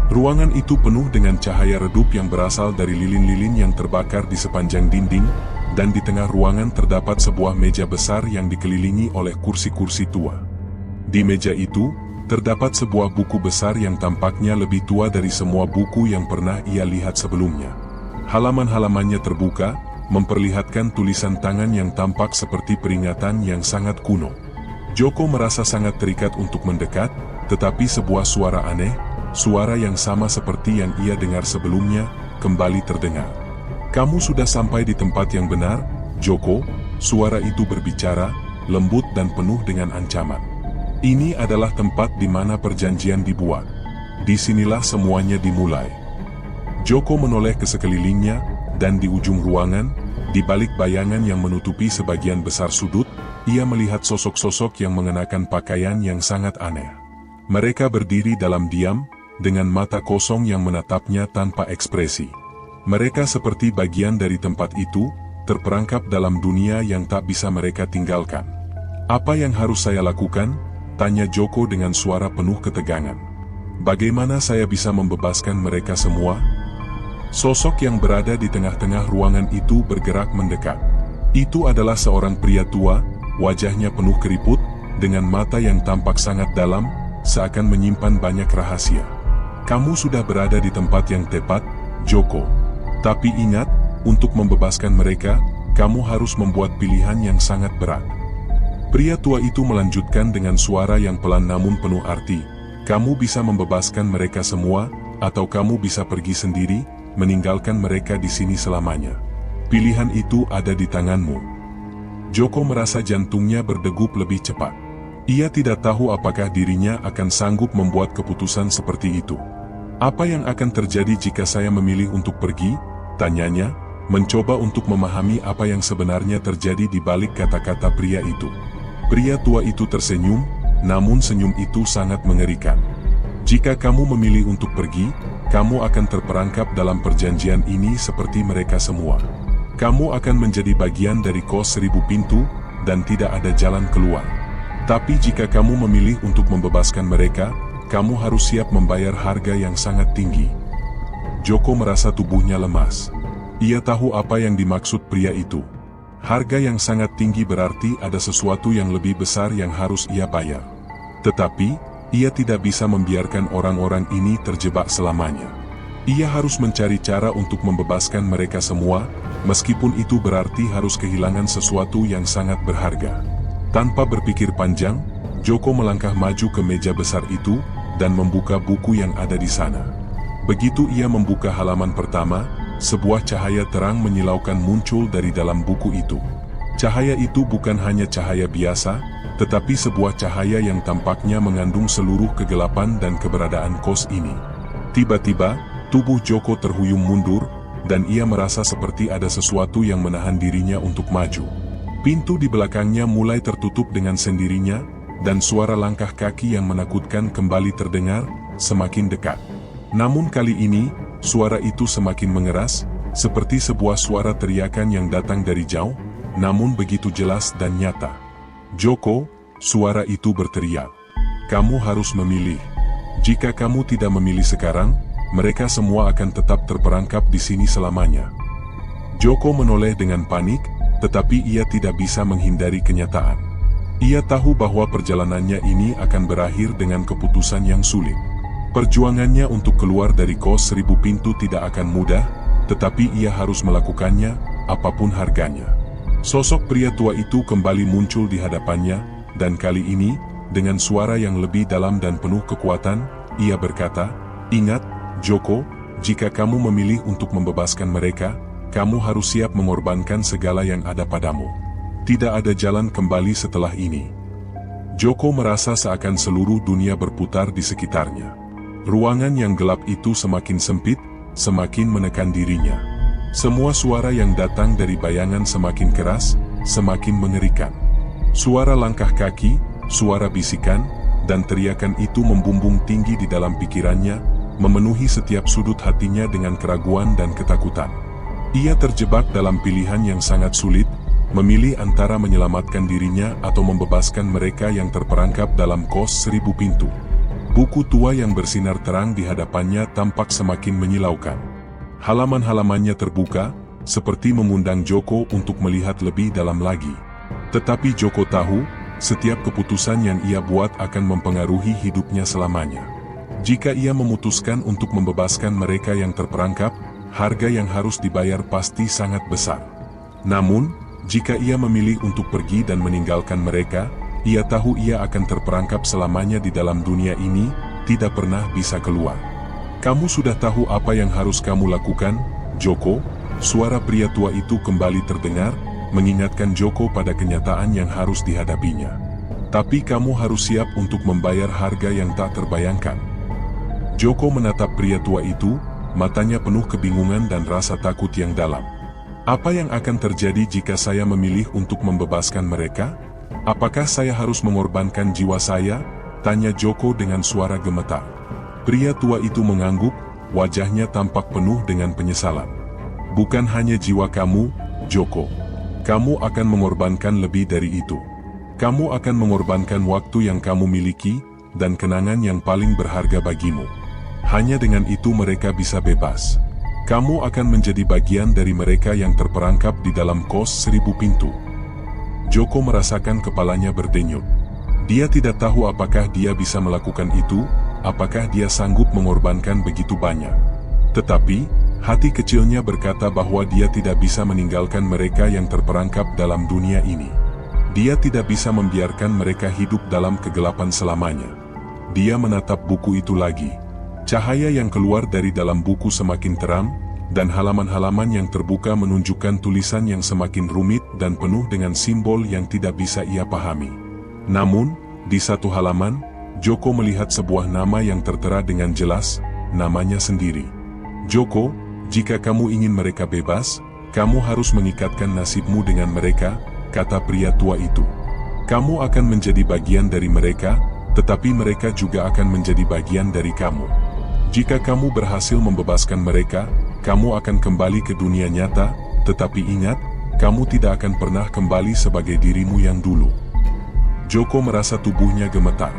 [SPEAKER 1] Ruangan itu penuh dengan cahaya redup yang berasal dari lilin-lilin yang terbakar di sepanjang dinding, dan di tengah ruangan terdapat sebuah meja besar yang dikelilingi oleh kursi-kursi tua. Di meja itu, terdapat sebuah buku besar yang tampaknya lebih tua dari semua buku yang pernah ia lihat sebelumnya. Halaman-halamannya terbuka, memperlihatkan tulisan tangan yang tampak seperti peringatan yang sangat kuno. Joko merasa sangat terikat untuk mendekat, tetapi sebuah suara aneh, suara yang sama seperti yang ia dengar sebelumnya, kembali terdengar. "Kamu sudah sampai di tempat yang benar, Joko," suara itu berbicara, lembut dan penuh dengan ancaman. "Ini adalah tempat di mana perjanjian dibuat. Disinilah semuanya dimulai." Joko menoleh ke sekelilingnya, dan di ujung ruangan, di balik bayangan yang menutupi sebagian besar sudut, ia melihat sosok-sosok yang mengenakan pakaian yang sangat aneh. Mereka berdiri dalam diam, dengan mata kosong yang menatapnya tanpa ekspresi. Mereka seperti bagian dari tempat itu, terperangkap dalam dunia yang tak bisa mereka tinggalkan. Apa yang harus saya lakukan? Tanya Joko dengan suara penuh ketegangan. Bagaimana saya bisa membebaskan mereka semua? Sosok yang berada di tengah-tengah ruangan itu bergerak mendekat. Itu adalah seorang pria tua, wajahnya penuh keriput, dengan mata yang tampak sangat dalam, seakan menyimpan banyak rahasia. Kamu sudah berada di tempat yang tepat, Joko. Tapi ingat, untuk membebaskan mereka, kamu harus membuat pilihan yang sangat berat. Pria tua itu melanjutkan dengan suara yang pelan namun penuh arti. Kamu bisa membebaskan mereka semua, atau kamu bisa pergi sendiri, meninggalkan mereka di sini selamanya. Pilihan itu ada di tanganmu. Joko merasa jantungnya berdegup lebih cepat. Ia tidak tahu apakah dirinya akan sanggup membuat keputusan seperti itu. Apa yang akan terjadi jika saya memilih untuk pergi? Tanyanya, mencoba untuk memahami apa yang sebenarnya terjadi di balik kata-kata pria itu. Pria tua itu tersenyum, namun senyum itu sangat mengerikan. Jika kamu memilih untuk pergi, kamu akan terperangkap dalam perjanjian ini seperti mereka semua. Kamu akan menjadi bagian dari kos 1000 pintu, dan tidak ada jalan keluar. Tapi jika kamu memilih untuk membebaskan mereka, kamu harus siap membayar harga yang sangat tinggi. Joko merasa tubuhnya lemas. Ia tahu apa yang dimaksud pria itu. Harga yang sangat tinggi berarti ada sesuatu yang lebih besar yang harus ia bayar. Tetapi, ia tidak bisa membiarkan orang-orang ini terjebak selamanya. Ia harus mencari cara untuk membebaskan mereka semua, meskipun itu berarti harus kehilangan sesuatu yang sangat berharga. Tanpa berpikir panjang, Joko melangkah maju ke meja besar itu, dan membuka buku yang ada di sana. Begitu ia membuka halaman pertama, sebuah cahaya terang menyilaukan muncul dari dalam buku itu. Cahaya itu bukan hanya cahaya biasa, tetapi sebuah cahaya yang tampaknya mengandung seluruh kegelapan dan keberadaan kos ini. Tiba-tiba, tubuh Joko terhuyung mundur, dan ia merasa seperti ada sesuatu yang menahan dirinya untuk maju. Pintu di belakangnya mulai tertutup dengan sendirinya, dan suara langkah kaki yang menakutkan kembali terdengar, semakin dekat. Namun kali ini, suara itu semakin mengeras, seperti sebuah suara teriakan yang datang dari jauh, namun begitu jelas dan nyata. Joko, suara itu berteriak. Kamu harus memilih. Jika kamu tidak memilih sekarang, mereka semua akan tetap terperangkap di sini selamanya. Joko menoleh dengan panik, tetapi ia tidak bisa menghindari kenyataan. Ia tahu bahwa perjalanannya ini akan berakhir dengan keputusan yang sulit. Perjuangannya untuk keluar dari kos 1000 pintu tidak akan mudah, tetapi ia harus melakukannya, apapun harganya. Sosok pria tua itu kembali muncul di hadapannya, dan kali ini, dengan suara yang lebih dalam dan penuh kekuatan, ia berkata, "Ingat, Joko, jika kamu memilih untuk membebaskan mereka, kamu harus siap mengorbankan segala yang ada padamu. Tidak ada jalan kembali setelah ini." Joko merasa seakan seluruh dunia berputar di sekitarnya. Ruangan yang gelap itu semakin sempit, semakin menekan dirinya. Semua suara yang datang dari bayangan semakin keras, semakin mengerikan. Suara langkah kaki, suara bisikan, dan teriakan itu membumbung tinggi di dalam pikirannya, memenuhi setiap sudut hatinya dengan keraguan dan ketakutan. Ia terjebak dalam pilihan yang sangat sulit, memilih antara menyelamatkan dirinya atau membebaskan mereka yang terperangkap dalam kos 1000 pintu. Buku tua yang bersinar terang di hadapannya tampak semakin menyilaukan. Halaman-halamannya terbuka, seperti mengundang Joko untuk melihat lebih dalam lagi. Tetapi Joko tahu, setiap keputusan yang ia buat akan mempengaruhi hidupnya selamanya. Jika ia memutuskan untuk membebaskan mereka yang terperangkap, harga yang harus dibayar pasti sangat besar. Namun, jika ia memilih untuk pergi dan meninggalkan mereka, ia tahu ia akan terperangkap selamanya di dalam dunia ini, tidak pernah bisa keluar. "Kamu sudah tahu apa yang harus kamu lakukan, Joko?" Suara pria tua itu kembali terdengar, mengingatkan Joko pada kenyataan yang harus dihadapinya. "Tapi kamu harus siap untuk membayar harga yang tak terbayangkan." Joko menatap pria tua itu, matanya penuh kebingungan dan rasa takut yang dalam. "Apa yang akan terjadi jika saya memilih untuk membebaskan mereka? Apakah saya harus mengorbankan jiwa saya?" tanya Joko dengan suara gemetar. Pria tua itu mengangguk, wajahnya tampak penuh dengan penyesalan. "Bukan hanya jiwa kamu, Joko. Kamu akan mengorbankan lebih dari itu. Kamu akan mengorbankan waktu yang kamu miliki, dan kenangan yang paling berharga bagimu. Hanya dengan itu mereka bisa bebas. Kamu akan menjadi bagian dari mereka yang terperangkap di dalam kos 1000 pintu. Joko merasakan kepalanya berdenyut. Dia tidak tahu apakah dia bisa melakukan itu, apakah dia sanggup mengorbankan begitu banyak. Tetapi, hati kecilnya berkata bahwa dia tidak bisa meninggalkan mereka yang terperangkap dalam dunia ini. Dia tidak bisa membiarkan mereka hidup dalam kegelapan selamanya. Dia menatap buku itu lagi. Cahaya yang keluar dari dalam buku semakin terang, dan halaman-halaman yang terbuka menunjukkan tulisan yang semakin rumit dan penuh dengan simbol yang tidak bisa ia pahami. Namun, di satu halaman, Joko melihat sebuah nama yang tertera dengan jelas, namanya sendiri. Joko, jika kamu ingin mereka bebas, kamu harus mengikatkan nasibmu dengan mereka, kata pria tua itu. Kamu akan menjadi bagian dari mereka, tetapi mereka juga akan menjadi bagian dari kamu. Jika kamu berhasil membebaskan mereka, kamu akan kembali ke dunia nyata, tetapi ingat, kamu tidak akan pernah kembali sebagai dirimu yang dulu. Joko merasa tubuhnya gemetar.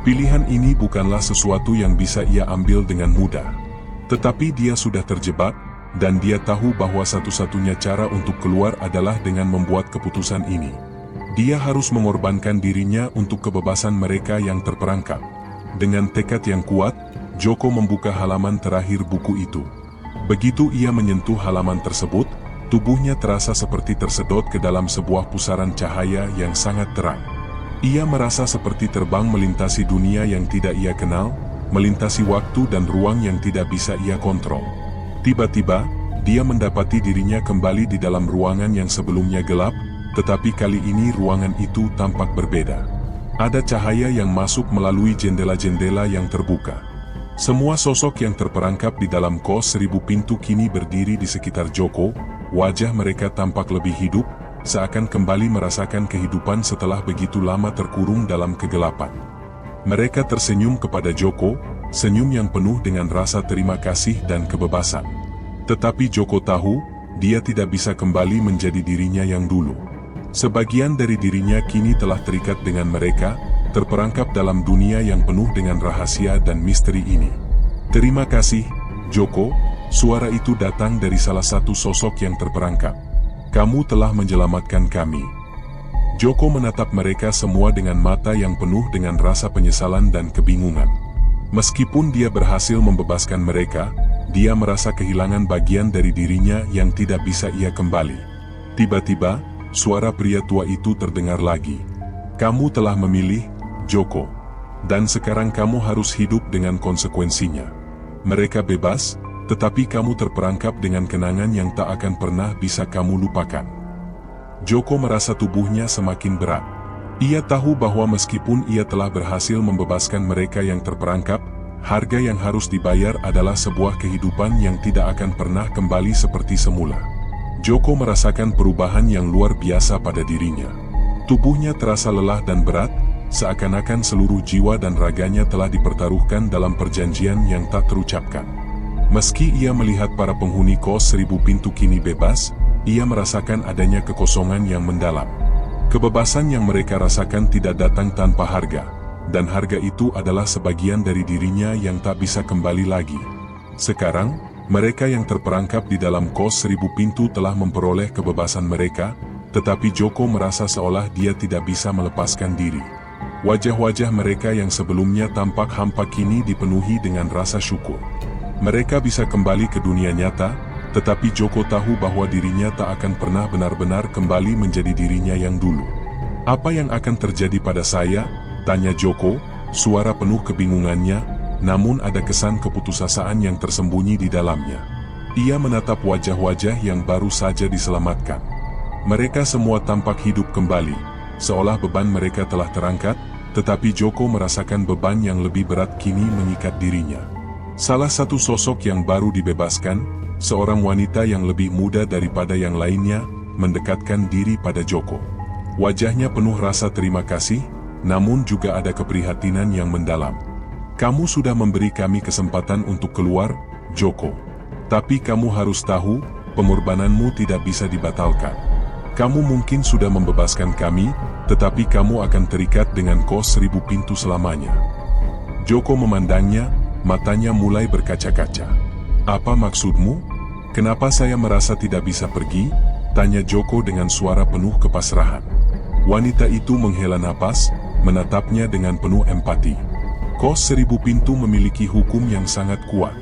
[SPEAKER 1] Pilihan ini bukanlah sesuatu yang bisa ia ambil dengan mudah. Tetapi dia sudah terjebak, dan dia tahu bahwa satu-satunya cara untuk keluar adalah dengan membuat keputusan ini. Dia harus mengorbankan dirinya untuk kebebasan mereka yang terperangkap. Dengan tekad yang kuat, Joko membuka halaman terakhir buku itu. Begitu ia menyentuh halaman tersebut, tubuhnya terasa seperti tersedot ke dalam sebuah pusaran cahaya yang sangat terang. Ia merasa seperti terbang melintasi dunia yang tidak ia kenal, melintasi waktu dan ruang yang tidak bisa ia kontrol. Tiba-tiba, dia mendapati dirinya kembali di dalam ruangan yang sebelumnya gelap, tetapi kali ini ruangan itu tampak berbeda. Ada cahaya yang masuk melalui jendela-jendela yang terbuka. Semua sosok yang terperangkap di dalam kos 1000 pintu kini berdiri di sekitar Joko, wajah mereka tampak lebih hidup, seakan kembali merasakan kehidupan setelah begitu lama terkurung dalam kegelapan. Mereka tersenyum kepada Joko, senyum yang penuh dengan rasa terima kasih dan kebebasan. Tetapi Joko tahu, dia tidak bisa kembali menjadi dirinya yang dulu. Sebagian dari dirinya kini telah terikat dengan mereka, terperangkap dalam dunia yang penuh dengan rahasia dan misteri ini. Terima kasih, Joko, suara itu datang dari salah satu sosok yang terperangkap. Kamu telah menyelamatkan kami. Joko menatap mereka semua dengan mata yang penuh dengan rasa penyesalan dan kebingungan. Meskipun dia berhasil membebaskan mereka, dia merasa kehilangan bagian dari dirinya yang tidak bisa ia kembali. Tiba-tiba, suara pria tua itu terdengar lagi. Kamu telah memilih, Joko. Dan sekarang kamu harus hidup dengan konsekuensinya. Mereka bebas, tetapi kamu terperangkap dengan kenangan yang tak akan pernah bisa kamu lupakan. Joko merasa tubuhnya semakin berat. Ia tahu bahwa meskipun ia telah berhasil membebaskan mereka yang terperangkap, harga yang harus dibayar adalah sebuah kehidupan yang tidak akan pernah kembali seperti semula. Joko merasakan perubahan yang luar biasa pada dirinya. Tubuhnya terasa lelah dan berat, seakan-akan seluruh jiwa dan raganya telah dipertaruhkan dalam perjanjian yang tak terucapkan. Meski ia melihat para penghuni kos 1000 pintu kini bebas, ia merasakan adanya kekosongan yang mendalam. Kebebasan yang mereka rasakan tidak datang tanpa harga, dan harga itu adalah sebagian dari dirinya yang tak bisa kembali lagi. Sekarang, mereka yang terperangkap di dalam kos 1000 pintu telah memperoleh kebebasan mereka, tetapi Joko merasa seolah dia tidak bisa melepaskan diri. Wajah-wajah mereka yang sebelumnya tampak hampa kini dipenuhi dengan rasa syukur. Mereka bisa kembali ke dunia nyata, tetapi Joko tahu bahwa dirinya tak akan pernah benar-benar kembali menjadi dirinya yang dulu. Apa yang akan terjadi pada saya? Tanya Joko, suara penuh kebingungannya, namun ada kesan keputusasaan yang tersembunyi di dalamnya. Ia menatap wajah-wajah yang baru saja diselamatkan. Mereka semua tampak hidup kembali, seolah beban mereka telah terangkat, tetapi Joko merasakan beban yang lebih berat kini mengikat dirinya. Salah satu sosok yang baru dibebaskan, seorang wanita yang lebih muda daripada yang lainnya, mendekatkan diri pada Joko. Wajahnya penuh rasa terima kasih, namun juga ada keprihatinan yang mendalam. Kamu sudah memberi kami kesempatan untuk keluar, Joko. Tapi kamu harus tahu, pengorbananmu tidak bisa dibatalkan. Kamu mungkin sudah membebaskan kami, tetapi kamu akan terikat dengan kos 1000 pintu selamanya. Joko memandangnya, matanya mulai berkaca-kaca. Apa maksudmu? Kenapa saya merasa tidak bisa pergi? Tanya Joko dengan suara penuh kepasrahan. Wanita itu menghela napas, menatapnya dengan penuh empati. Kos 1000 pintu memiliki hukum yang sangat kuat.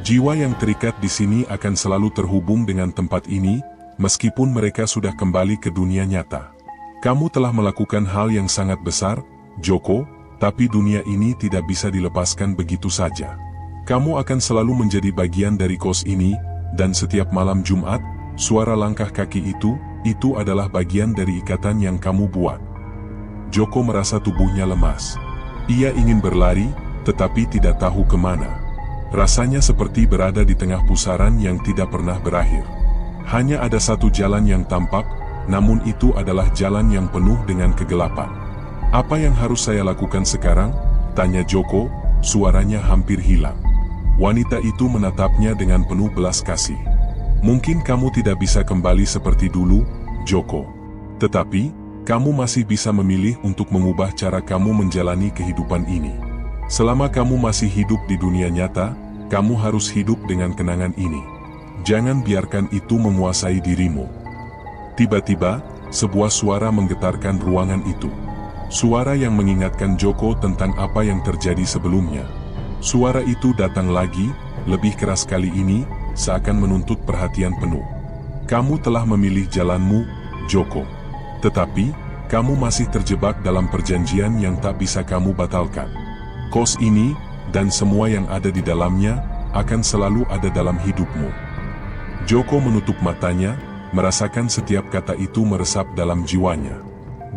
[SPEAKER 1] Jiwa yang terikat di sini akan selalu terhubung dengan tempat ini, meskipun mereka sudah kembali ke dunia nyata. Kamu telah melakukan hal yang sangat besar, Joko, tapi dunia ini tidak bisa dilepaskan begitu saja. Kamu akan selalu menjadi bagian dari kos ini, dan setiap malam Jumat, suara langkah kaki itu adalah bagian dari ikatan yang kamu buat. Joko merasa tubuhnya lemas. Ia ingin berlari, tetapi tidak tahu kemana. Rasanya seperti berada di tengah pusaran yang tidak pernah berakhir. Hanya ada satu jalan yang tampak, namun itu adalah jalan yang penuh dengan kegelapan. Apa yang harus saya lakukan sekarang? Tanya Joko, suaranya hampir hilang. Wanita itu menatapnya dengan penuh belas kasih. Mungkin kamu tidak bisa kembali seperti dulu, Joko. Tetapi, kamu masih bisa memilih untuk mengubah cara kamu menjalani kehidupan ini. Selama kamu masih hidup di dunia nyata, kamu harus hidup dengan kenangan ini. Jangan biarkan itu menguasai dirimu. Tiba-tiba, sebuah suara menggetarkan ruangan itu. Suara yang mengingatkan Joko tentang apa yang terjadi sebelumnya. Suara itu datang lagi, lebih keras kali ini, seakan menuntut perhatian penuh. Kamu telah memilih jalanmu, Joko. Tetapi, kamu masih terjebak dalam perjanjian yang tak bisa kamu batalkan. Kos ini, dan semua yang ada di dalamnya, akan selalu ada dalam hidupmu. Joko menutup matanya, merasakan setiap kata itu meresap dalam jiwanya.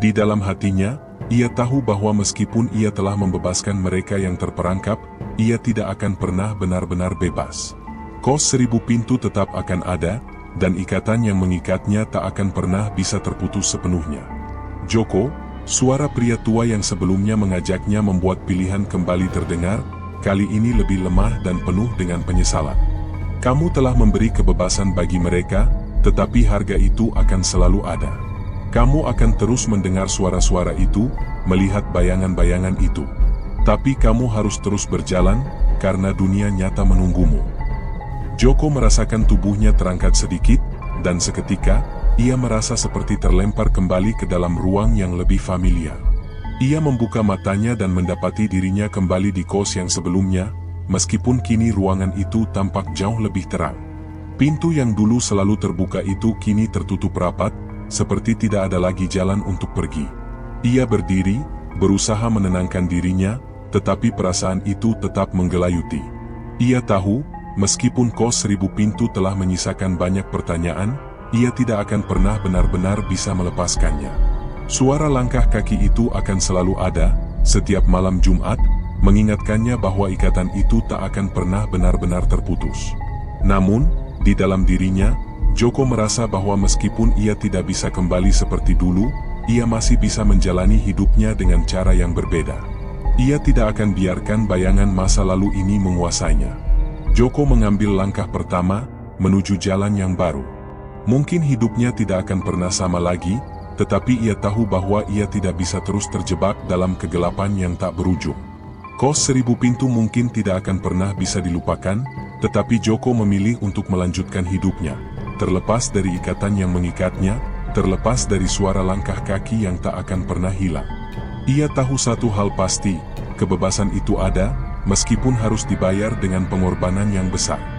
[SPEAKER 1] Di dalam hatinya, ia tahu bahwa meskipun ia telah membebaskan mereka yang terperangkap, ia tidak akan pernah benar-benar bebas. Kos 1000 pintu tetap akan ada, dan ikatan yang mengikatnya tak akan pernah bisa terputus sepenuhnya. Joko, suara pria tua yang sebelumnya mengajaknya membuat pilihan kembali terdengar, kali ini lebih lemah dan penuh dengan penyesalan. Kamu telah memberi kebebasan bagi mereka, tetapi harga itu akan selalu ada. Kamu akan terus mendengar suara-suara itu, melihat bayangan-bayangan itu. Tapi kamu harus terus berjalan, karena dunia nyata menunggumu. Joko merasakan tubuhnya terangkat sedikit, dan seketika, ia merasa seperti terlempar kembali ke dalam ruang yang lebih familiar. Ia membuka matanya dan mendapati dirinya kembali di kos yang sebelumnya, meskipun kini ruangan itu tampak jauh lebih terang. Pintu yang dulu selalu terbuka itu kini tertutup rapat, seperti tidak ada lagi jalan untuk pergi. Ia berdiri, berusaha menenangkan dirinya, tetapi perasaan itu tetap menggelayuti. Ia tahu, meskipun kos 1000 pintu telah menyisakan banyak pertanyaan, ia tidak akan pernah benar-benar bisa melepaskannya. Suara langkah kaki itu akan selalu ada, setiap malam Jumat, mengingatkannya bahwa ikatan itu tak akan pernah benar-benar terputus. Namun, di dalam dirinya, Joko merasa bahwa meskipun ia tidak bisa kembali seperti dulu, ia masih bisa menjalani hidupnya dengan cara yang berbeda. Ia tidak akan biarkan bayangan masa lalu ini menguasainya. Joko mengambil langkah pertama, menuju jalan yang baru. Mungkin hidupnya tidak akan pernah sama lagi, tetapi ia tahu bahwa ia tidak bisa terus terjebak dalam kegelapan yang tak berujung. Kos 1000 pintu mungkin tidak akan pernah bisa dilupakan, tetapi Joko memilih untuk melanjutkan hidupnya. Terlepas dari ikatan yang mengikatnya, terlepas dari suara langkah kaki yang tak akan pernah hilang. Ia tahu satu hal pasti, kebebasan itu ada, meskipun harus dibayar dengan pengorbanan yang besar.